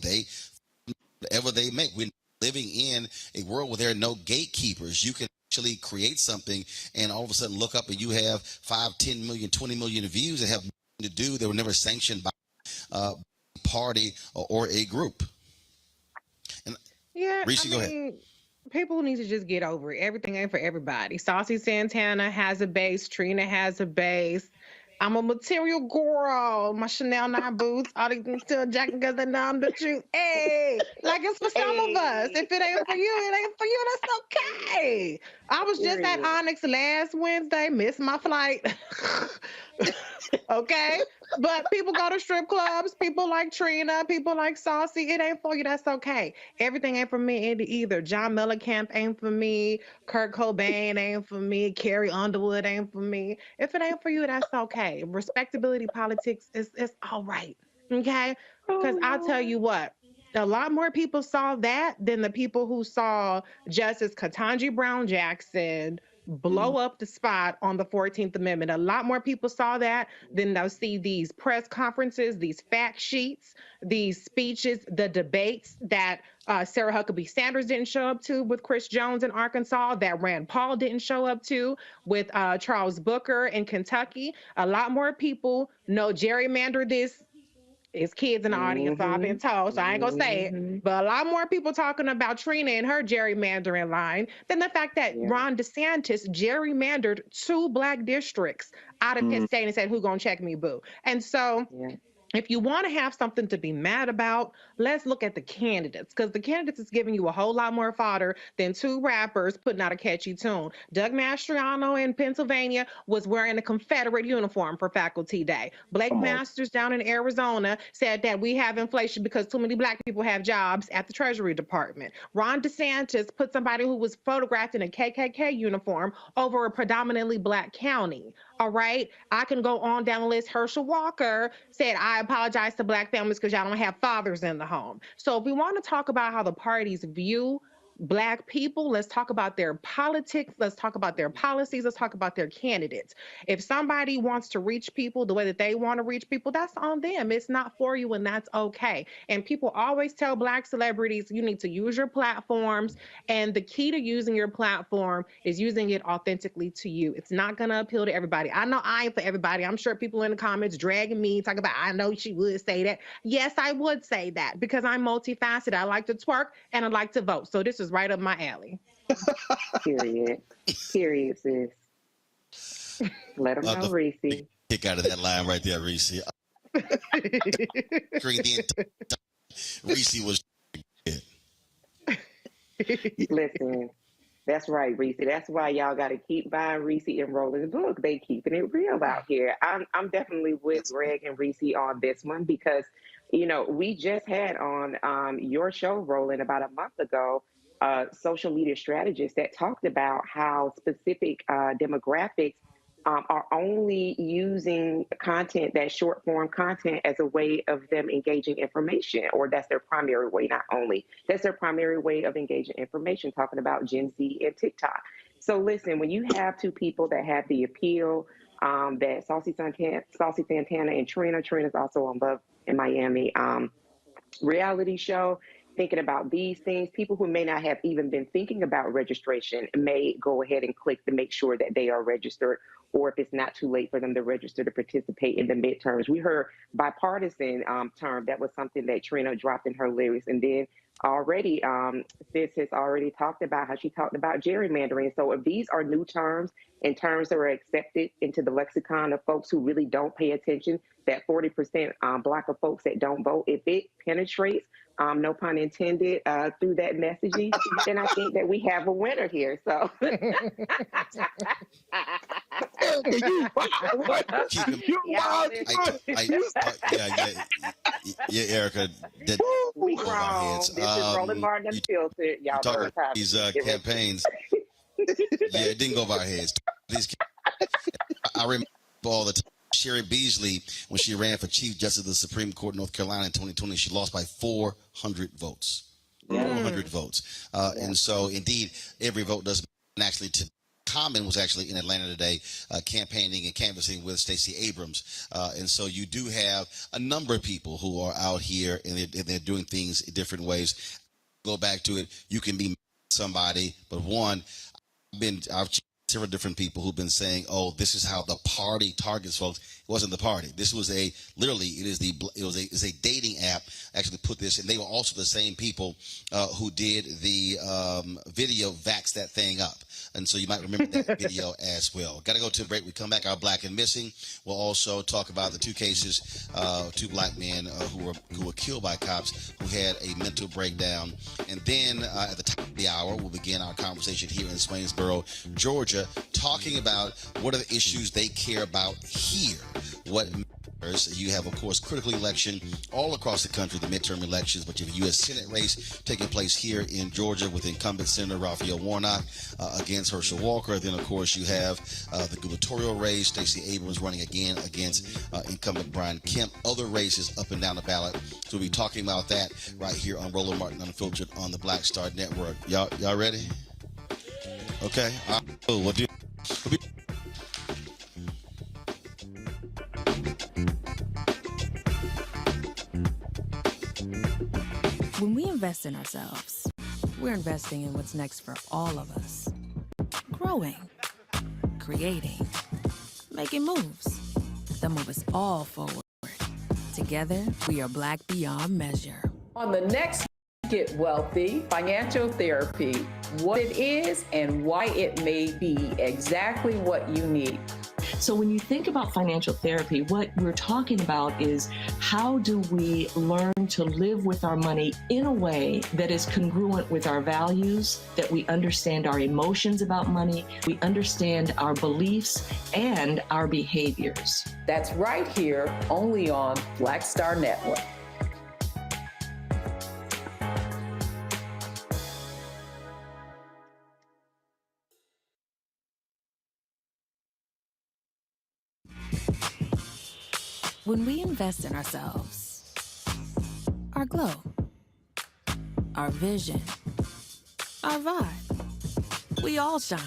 whatever they make. We're living in a world where there are no gatekeepers. You can actually create something and all of a sudden look up and you have 5, 10 million, 20 million views that have nothing to do. They were never sanctioned by party or a group. And yeah, Reese, go ahead. People need to just get over it. Everything ain't for everybody. Saucy Santana has a base. Trina has a base. I'm a material girl. My Chanel 9 boots, all these things still jacking because they know I'm the truth. Hey, like it's for some of us. If it ain't for you, it ain't for you. That's okay. I was just at Onyx last Wednesday, missed my flight. Okay, but people go to strip clubs. People like Trina. People like Saucy. It ain't for you. That's okay. Everything ain't for me either. John Mellencamp ain't for me. Kurt Cobain ain't for me. Carrie Underwood ain't for me. If it ain't for you, that's okay. Respectability politics is all right. Okay, because I'll tell you what. A lot more people saw that than the people who saw Justice Ketanji Brown Jackson blow up the spot on the 14th Amendment. A lot more people saw that than they'll see these press conferences, these fact sheets, these speeches, the debates that Sarah Huckabee Sanders didn't show up to with Chris Jones in Arkansas, that Rand Paul didn't show up to with Charles Booker in Kentucky. A lot more people know gerrymander this It's kids in the audience, so I've been told, so I ain't gonna say it. But a lot more people talking about Trina and her gerrymandering line than the fact that Ron DeSantis gerrymandered 2 black districts out of his state and said, "Who gonna check me, boo?" And so if you want to have something to be mad about, let's look at the candidates, because the candidates is giving you a whole lot more fodder than 2 rappers putting out a catchy tune. Doug Mastriano in Pennsylvania was wearing a Confederate uniform for Faculty Day. Blake Masters down in Arizona said that we have inflation because too many black people have jobs at the Treasury Department. Ron DeSantis put somebody who was photographed in a KKK uniform over a predominantly black county. All right. I can go on down the list. Herschel Walker said, "I apologize to black families because y'all don't have fathers in the home." So if we want to talk about how the parties view black people, let's talk about their politics. Let's talk about their policies. Let's talk about their candidates. If somebody wants to reach people the way that they want to reach people, that's on them. It's not for you, and that's okay. And people always tell black celebrities, you need to use your platforms. And the key to using your platform is using it authentically to you. It's not going to appeal to everybody. I know I ain't for everybody. I'm sure people in the comments dragging me, talking about, I know she would say that. Yes, I would say that because I'm multifaceted. I like to twerk and I like to vote. So this is right up my alley. Period. Period, sis. Let them know, Reese. Kick out of that line right there, Reese. Reese was. Listen, that's right, Reese. That's why y'all got to keep buying Reese and Roland's book. They keeping it real out here. I'm definitely with Greg and Reese on this one because, you know, we just had on your show, Roland, about a month ago, social media strategist that talked about how specific demographics are only using content, that short form content, as a way of them engaging information, or that's their primary way, not only, that's their primary way of engaging information, talking about Gen Z and TikTok. So listen, when you have 2 people that have the appeal, that Saucy Santana and Trina's also on Love in Miami reality show, thinking about these things, people who may not have even been thinking about registration may go ahead and click to make sure that they are registered, or if it's not too late for them to register to participate in the midterms. We heard bipartisan term. That was something that Trina dropped in her lyrics. And then already, Sis has already talked about how she talked about gerrymandering. So if these are new terms and terms that are accepted into the lexicon of folks who really don't pay attention, that 40% block of folks that don't vote, if it penetrates, no pun intended, through that messaging, then I think that we have a winner here. So. Yeah, Erica. We grown. This is Roland Martin Unfiltered. Y'all talking about these campaigns. Yeah, it didn't go over our heads. I remember all the time. Sherry Beasley, when she ran for Chief Justice of the Supreme Court of North Carolina in 2020, she lost by 400 votes. 400 votes. And so, indeed, every vote doesn't actually. Common was actually in Atlanta today campaigning and canvassing with Stacey Abrams. And so you do have a number of people who are out here and they're doing things in different ways. Go back to it. You can be somebody, but I've several different people who've been saying, "Oh, this is how the party targets folks." It wasn't the party. This was it was a dating app actually put this, and they were also the same people who did the video Vax That Thing Up. And so you might remember that video as well. Got to go to a break. We come back. Our Black and Missing. We'll also talk about the 2 cases, 2 black men who were killed by cops who had a mental breakdown. And then at the top of the hour, we'll begin our conversation here in Swainsboro, Georgia, talking about what are the issues they care about here. What matters. You have, of course, critical election all across the country, the midterm elections, but you have a U.S. Senate race taking place here in Georgia with incumbent Senator Raphael Warnock against Herschel Walker. Then, of course, you have the gubernatorial race, Stacey Abrams running again against incumbent Brian Kemp. Other races up and down the ballot. So we'll be talking about that right here on Roland Martin Unfiltered on the Black Star Network. Y'all ready? Okay. We'll be When we invest in ourselves, we're investing in what's next for all of us. Growing, creating, making moves that move us all forward. Together, we are Black beyond measure. On the next Get Wealthy, financial therapy, what it is and why it may be exactly what you need. So when you think about financial therapy, what we're talking about is how do we learn to live with our money in a way that is congruent with our values, that we understand our emotions about money, we understand our beliefs and our behaviors. That's right here, only on Black Star Network. When we invest in ourselves, our glow, our vision, our vibe, we all shine.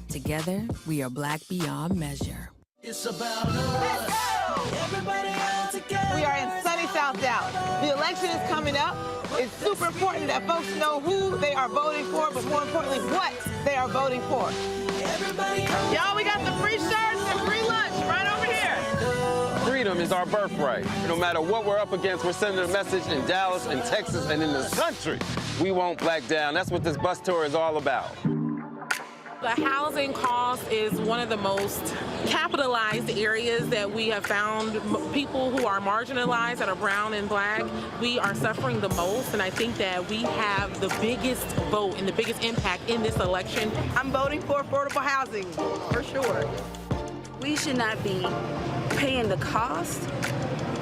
Together, we are Black beyond measure. It's about us. Everybody all together. We are in sunny South Dallas. The election is coming up. It's super important that folks know who they are voting for, but more importantly, what they are voting for. Y'all, we got the free shirts and free lunch right over here. Freedom is our birthright. No matter what we're up against, we're sending a message in Dallas and Texas and in the country. We won't back down. That's what this bus tour is all about. The housing cost is one of the most capitalized areas that we have found. People who are marginalized, that are brown and black, we are suffering the most, and I think that we have the biggest vote and the biggest impact in this election. I'm voting for affordable housing, for sure. We should not be paying the cost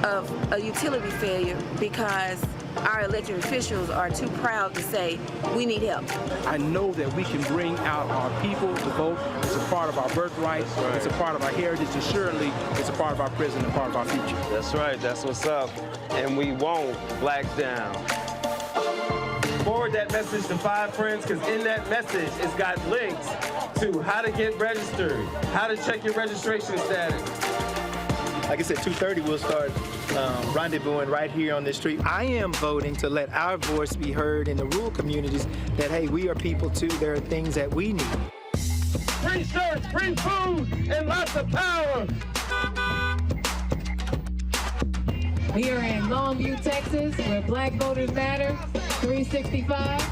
of a utility failure because our elected officials are too proud to say, we need help. I know that we can bring out our people to vote. It's a part of our birthright. Right. It's a part of our heritage, and surely it's a part of our present and part of our future. That's right. That's what's up. And we won't black down. Forward that message to 5 friends, because in that message, it's got links to how to get registered, how to check your registration status. Like I said, 2:30 we'll start rendezvousing right here on this street. I am voting to let our voice be heard in the rural communities that, hey, we are people too. There are things that we need. Free shirts, free food, and lots of power. We are in Longview, Texas, where Black Voters Matter, 365.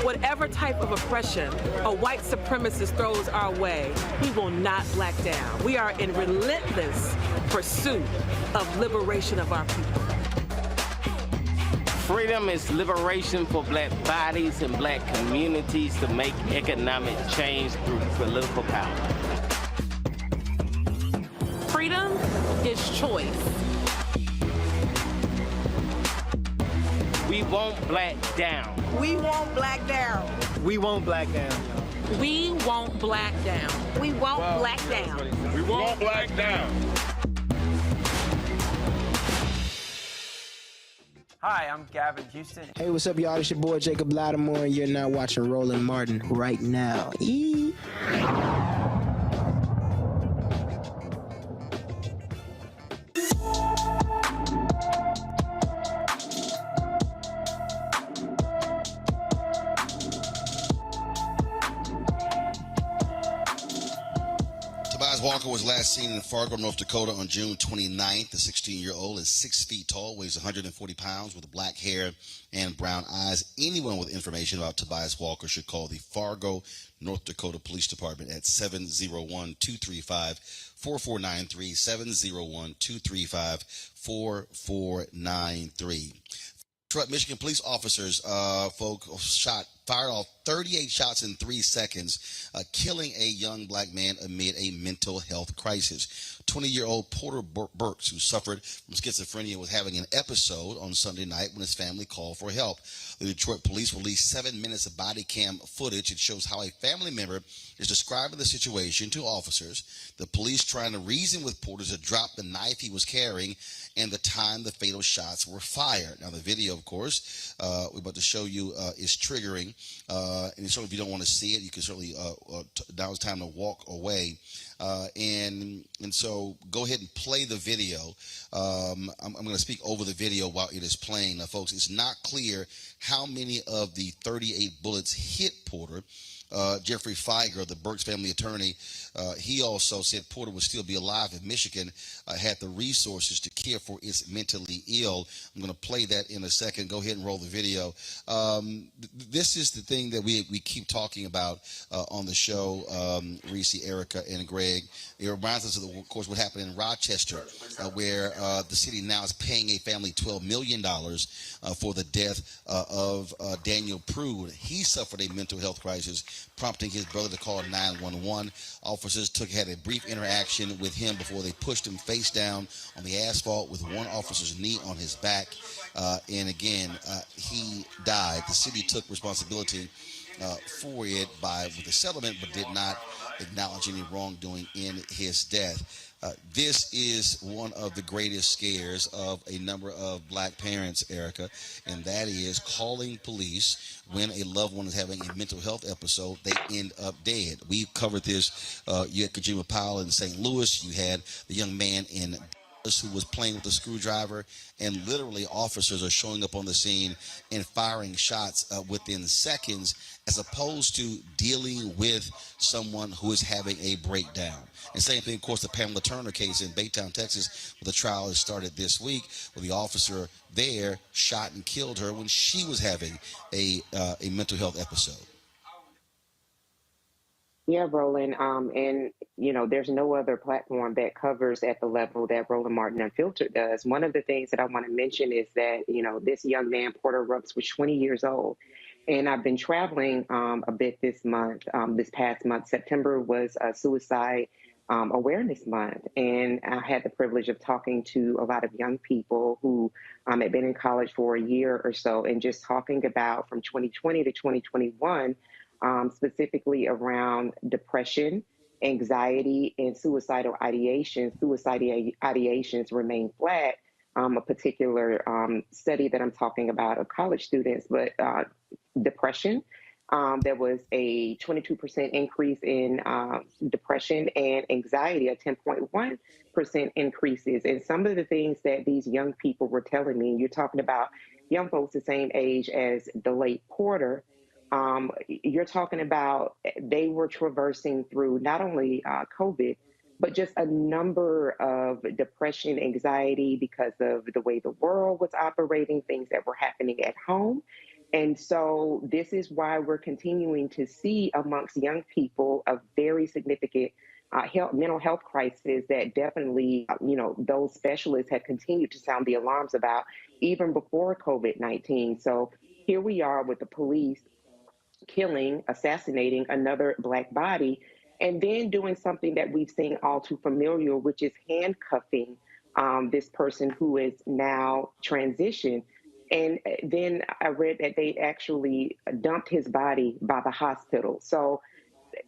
Whatever type of oppression a white supremacist throws our way, we will not black down. We are in relentless pursuit of liberation of our people. Freedom is liberation for black bodies and black communities to make economic change through political power. Freedom is choice. We won't black down. We won't black down. We won't black down. We won't black down. We won't black down. We won't black down. Hi, I'm Gavin Houston. Hey, what's up, y'all? It's your boy Jacob Lattimore, and you're now watching Roland Martin right now. Walker was last seen in Fargo, North Dakota on June 29th. The 16-year-old is 6 feet tall, weighs 140 pounds, with black hair and brown eyes. Anyone with information about Tobias Walker should call the Fargo, North Dakota Police Department at 701-235-4493, 701-235-4493. Michigan police officers, fired off 38 shots in 3 seconds, killing a young black man amid a mental health crisis. 20-year-old Porter Burks, who suffered from schizophrenia, was having an episode on Sunday night when his family called for help. The Detroit police released 7 minutes of body cam footage. It shows how a family member is describing the situation to officers. The police trying to reason with Porter to drop the knife he was carrying and the time the fatal shots were fired. Now, the video, of course, we're about to show you is triggering. And so if you don't want to see it, you can certainly, now it's time to walk away. And so go ahead and play the video. I'm going to speak over the video while it is playing. Now, folks, it's not clear how many of the 38 bullets hit Porter. Jeffrey Feiger, the Burks family attorney, he also said Porter would still be alive if Michigan had the resources to care for its mentally ill. I'm going to play that in a second. Go ahead and roll the video. This is the thing that we keep talking about on the show, Reese, Erica, and Greg. It reminds us of course, what happened in Rochester, where the city now is paying a family $12 million for the death of Daniel Prude. He suffered a mental health crisis, prompting his brother to call 911. Officers had a brief interaction with him before they pushed him face down on the asphalt with one officer's knee on his back. And again, he died. The city took responsibility for it with a settlement, but did not acknowledge any wrongdoing in his death. This is one of the greatest scares of a number of black parents, Erica, and that is calling police when a loved one is having a mental health episode. They end up dead. We covered this. You had Kajima Powell in St. Louis. You had the young man in who was playing with a screwdriver, and literally officers are showing up on the scene and firing shots within seconds, as opposed to dealing with someone who is having a breakdown. And same thing, of course, the Pamela Turner case in Baytown, Texas, where the trial has started this week, where the officer there shot and killed her when she was having a mental health episode. Yeah, Roland. And, there's no other platform that covers at the level that Roland Martin Unfiltered does. One of the things that I want to mention is that, this young man, Porter Rooks, was 20 years old. And I've been traveling a bit this month. This past month, September was Suicide Awareness Month. And I had the privilege of talking to a lot of young people who had been in college for a year or so, and just talking about from 2020 to 2021, specifically around depression, anxiety, and suicidal ideations. Suicidal ideations remain flat. A particular study that I'm talking about of college students, but depression, there was a 22% increase in depression, and anxiety, a 10.1% increases. And some of the things that these young people were telling me, you're talking about young folks the same age as the late Porter, you're talking about they were traversing through not only COVID, but just a number of depression, anxiety because of the way the world was operating, things that were happening at home. And so this is why we're continuing to see amongst young people a very significant mental health crisis that definitely, those specialists have continued to sound the alarms about even before COVID-19. So here we are with the police assassinating another Black body, and then doing something that we've seen all too familiar, which is handcuffing this person who is now transitioned. And then I read that they actually dumped his body by the hospital. So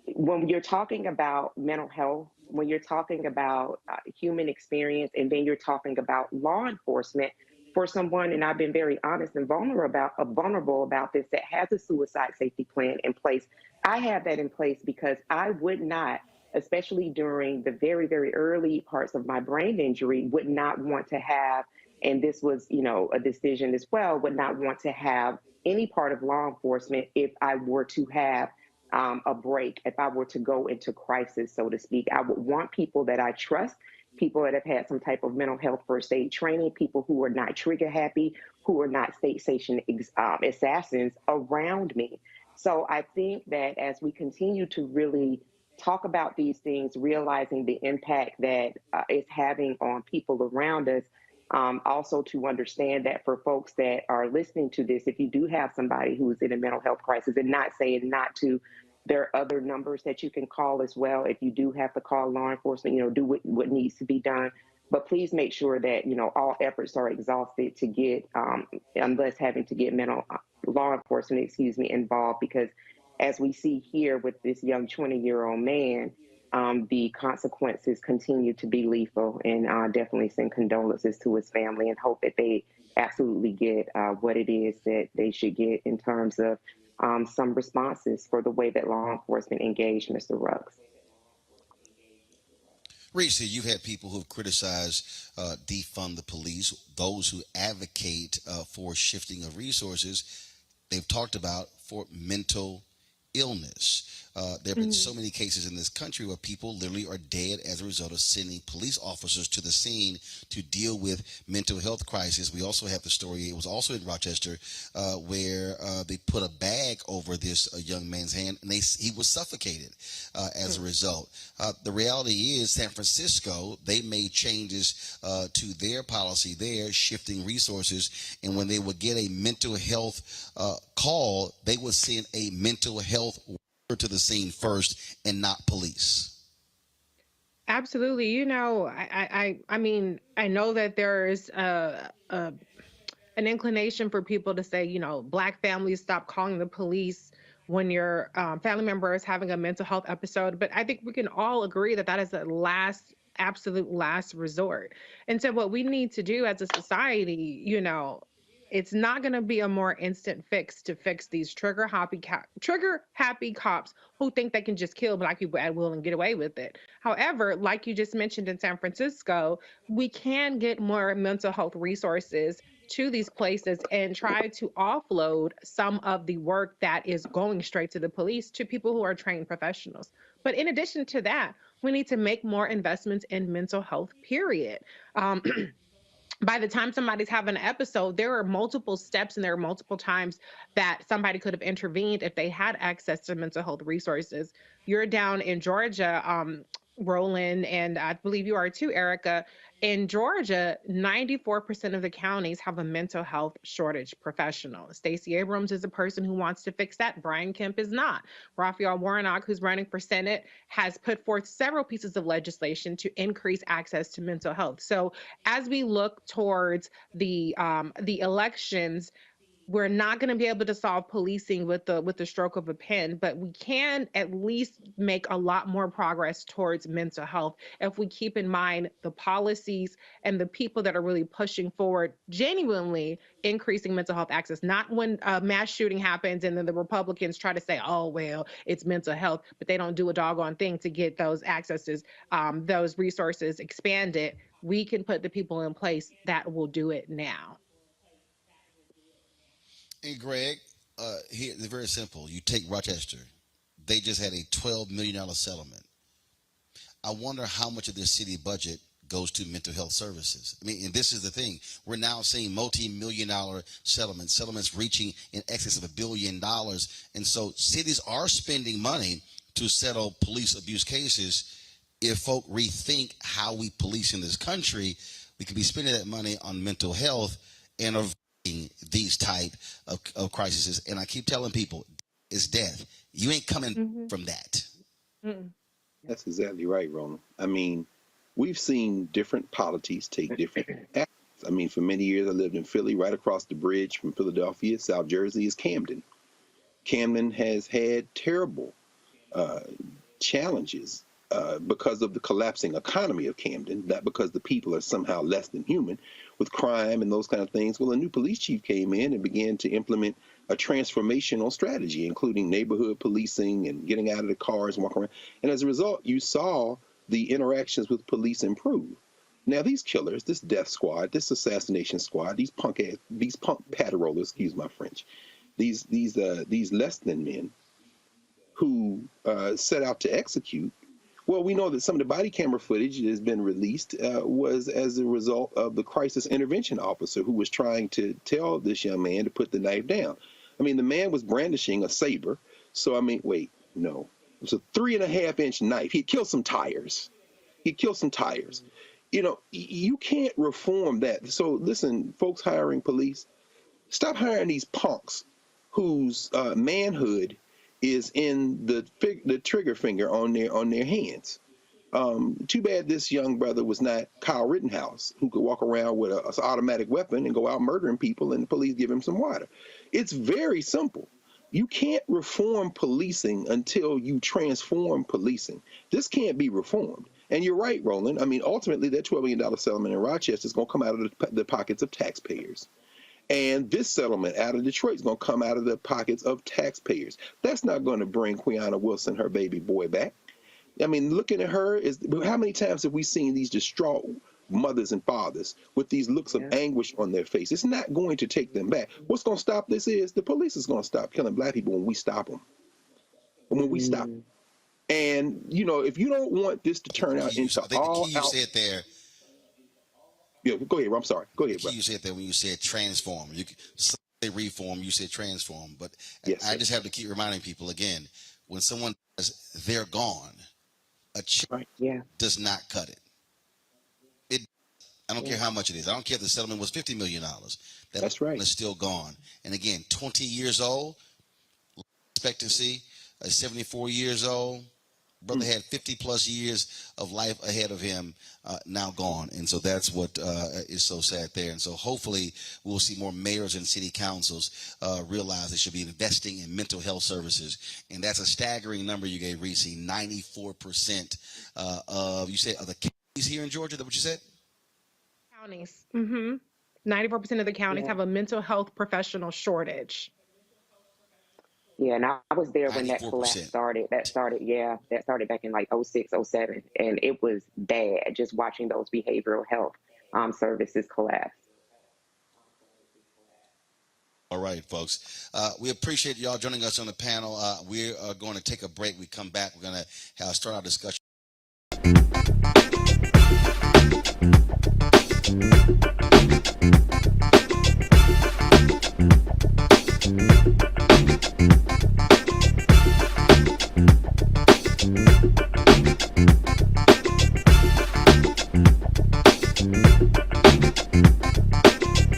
when you're talking about mental health, when you're talking about human experience, and then you're talking about law enforcement, for someone, and I've been very honest and vulnerable about this, that has a suicide safety plan in place. I have that in place because I would not, especially during the very, very early parts of my brain injury, would not want to have, and this was, a decision as well, would not want to have any part of law enforcement if I were to have a break, if I were to go into crisis, so to speak. I would want people that I trust, people that have had some type of mental health first aid training, people who are not trigger happy, who are not state station assassins around me. So I think that as we continue to really talk about these things, realizing the impact that it's having on people around us, also to understand that for folks that are listening to this, if you do have somebody who is in a mental health crisis, and not saying not to, there are other numbers that you can call as well. If you do have to call law enforcement, do what needs to be done. But please make sure that, all efforts are exhausted to get, unless having to get law enforcement, involved. Because as we see here with this young 20-year-old man, the consequences continue to be lethal, and definitely send condolences to his family and hope that they absolutely get what it is that they should get in terms of some responses for the way that law enforcement engaged Mr. Rooks. Reese, you've had people who've criticized defund the police, those who advocate for shifting of resources. They've talked about for mental illness. There have been so many cases in this country where people literally are dead as a result of sending police officers to the scene to deal with mental health crisis. We also have the story, it was also in Rochester, where they put a bag over this young man's hand and he was suffocated as a result. The reality is San Francisco, they made changes to their policy there, shifting resources, and when they would get a mental health call, they would send a mental health to the scene first and not police. Absolutely. You know, I mean, I know that there's an inclination for people to say, you know, Black families stop calling the police when your family member is having a mental health episode. But I think we can all agree that that is the absolute last resort. And so what we need to do as a society, you know, it's not going to be a more instant fix to fix these trigger happy cops who think they can just kill Black people at will and get away with it. However, like you just mentioned in San Francisco, we can get more mental health resources to these places and try to offload some of the work that is going straight to the police to people who are trained professionals. But in addition to that, we need to make more investments in mental health, period. By the time somebody's having an episode, there are multiple steps and there are multiple times that somebody could have intervened if they had access to mental health resources. You're down in Georgia, Roland, and I believe you are too, Erica. In Georgia, 94% of the counties have a mental health shortage professional. Stacey Abrams is a person who wants to fix that. Brian Kemp is not. Raphael Warnock, who's running for Senate, has put forth several pieces of legislation to increase access to mental health. So as we look towards the elections, we're not going to be able to solve policing with the stroke of a pen, but we can at least make a lot more progress towards mental health if we keep in mind the policies and the people that are really pushing forward, genuinely increasing mental health access, not when a mass shooting happens and then the Republicans try to say, oh, well, it's mental health, but they don't do a doggone thing to get those accesses, those resources expanded. We can put the people in place that will do it now. And Greg, here it's very simple. You take Rochester; they just had a $12 million settlement. I wonder how much of their city budget goes to mental health services. I mean, and this is the thing: we're now seeing multi-million-dollar settlements reaching in excess of $1 billion, and so cities are spending money to settle police abuse cases. If folk rethink how we police in this country, we could be spending that money on mental health and these type of crises. And I keep telling people, it's death. You ain't coming from that. That's exactly right, Roland. I mean, we've seen different polities take different actions. I mean, for many years I lived in Philly. Right across the bridge from Philadelphia, South Jersey, is Camden. Camden has had terrible challenges because of the collapsing economy of Camden, not because the people are somehow less than human, with crime and those kind of things. Well, a new police chief came in and began to implement a transformational strategy, including neighborhood policing and getting out of the cars and walking around. And as a result, you saw the interactions with police improve. Now, these killers, this death squad, this assassination squad, these punk paterolers, excuse my French, these less than men who set out to execute. Well, we know that some of the body camera footage that has been released was as a result of the crisis intervention officer who was trying to tell this young man to put the knife down. I mean, the man was brandishing a saber. So, I mean, wait, no. It was a 3.5-inch knife. He'd kill some tires. You know, you can't reform that. So, listen, folks hiring police, stop hiring these punks whose manhood is in the trigger finger on their hands. Too bad this young brother was not Kyle Rittenhouse, who could walk around with an automatic weapon and go out murdering people and the police give him some water. It's very simple. You can't reform policing until you transform policing. This can't be reformed. And you're right, Roland. I mean, ultimately, that $12 million settlement in Rochester is going to come out of the pockets of taxpayers. And this settlement out of Detroit is going to come out of the pockets of taxpayers. That's not going to bring Quiana Wilson, her baby boy, back. I mean, looking at her, how many times have we seen these distraught mothers and fathers with these looks of anguish on their face? It's not going to take them back. What's going to stop this is the police is going to stop killing Black people when we stop them. when we stop. And, you know, if you don't want this to turn out into all you said there. Yeah, go ahead, bro. I'm sorry. Go ahead, bro. You said that when you said transform. You say reform, you said transform. But yes, I just have to keep reminding people again, when someone says they're gone, a check does not cut it. I don't care how much it is. I don't care if the settlement was $50 million. That's right. It's still gone. And again, 20 years old, expectancy, 74 years old. Brother had 50 plus years of life ahead of him, now gone. And so that's what is so sad there. And so hopefully we'll see more mayors and city councils realize they should be investing in mental health services. And that's a staggering number you gave, Reese. 94% of, you said, of the counties here in Georgia, is that what you said? Counties. 94% of the counties have a mental health professional shortage. Yeah, and I was there when that collapse started. That started back in like 06, 07. And it was bad just watching those behavioral health services collapse. All right, folks. We appreciate y'all joining us on the panel. We are going to take a break. We come back. We're going to start our discussion.